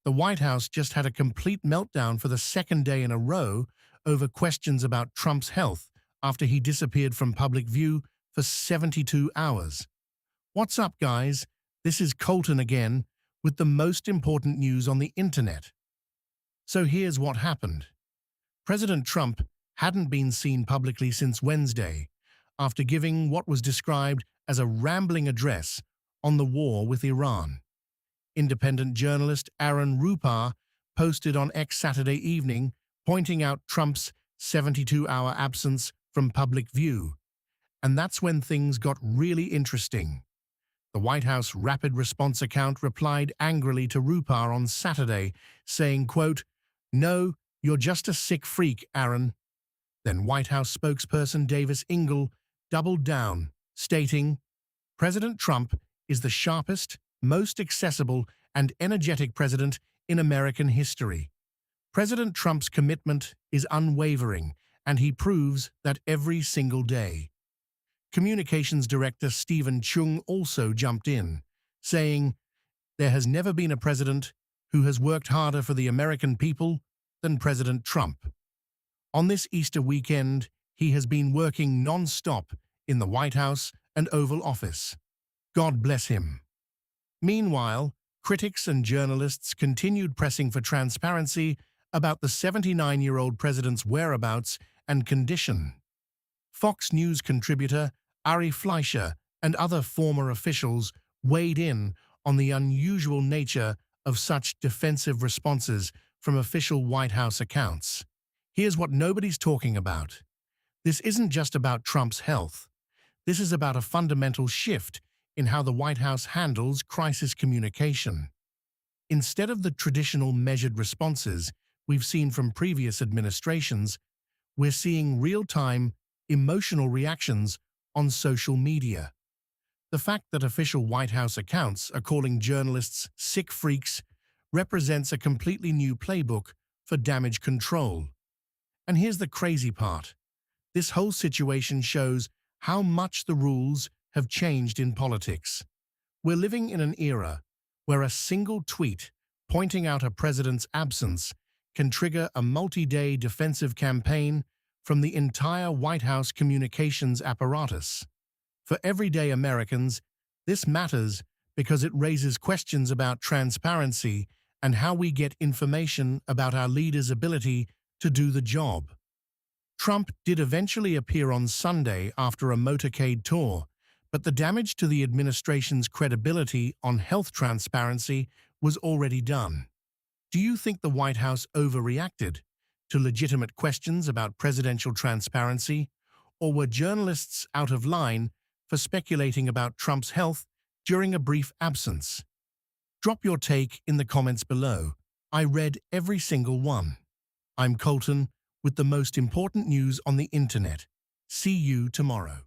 The White House just had a complete meltdown for the second day in a row over questions about Trump's health after he disappeared from public view for 72 hours. What's up, guys? This is Colton again with the most important news on the internet. So here's what happened. President Trump hadn't been seen publicly since Wednesday, after giving what was described as a rambling address on the war with Iran. Independent journalist Aaron Rupar posted on X Saturday evening, pointing out Trump's 72-hour absence from public view. And that's when things got really interesting. The White House Rapid Response account replied angrily to Rupar on Saturday, saying, quote, "No, you're just a sick freak, Aaron." Then White House spokesperson Davis Ingle doubled down, stating, "President Trump is the sharpest, most accessible and energetic president in American history. President Trump's commitment is unwavering, and he proves that every single day." Communications Director Stephen Chung also jumped in, saying, "There has never been a president who has worked harder for the American people than President Trump. On this Easter weekend, he has been working non-stop in the White House and Oval Office. God bless him." Meanwhile, critics and journalists continued pressing for transparency about the 79-year-old president's whereabouts and condition. Fox News contributor Ari Fleischer and other former officials weighed in on the unusual nature of such defensive responses from official White House accounts. Here's what nobody's talking about. This isn't just about Trump's health. This is about a fundamental shift in how the White House handles crisis communication. Instead of the traditional measured responses we've seen from previous administrations, we're seeing real-time, emotional reactions on social media. The fact that official White House accounts are calling journalists sick freaks represents a completely new playbook for damage control. And here's the crazy part. This whole situation shows how much the rules have changed in politics. We're living in an era where a single tweet pointing out a president's absence can trigger a multi-day defensive campaign from the entire White House communications apparatus. For everyday Americans, this matters because it raises questions about transparency and how we get information about our leaders' ability to do the job. Trump did eventually appear on Sunday after a motorcade tour, but the damage to the administration's credibility on health transparency was already done. Do you think the White House overreacted to legitimate questions about presidential transparency, or were journalists out of line for speculating about Trump's health during a brief absence? Drop your take in the comments below. I read every single one. I'm Colton with the most important news on the internet. See you tomorrow.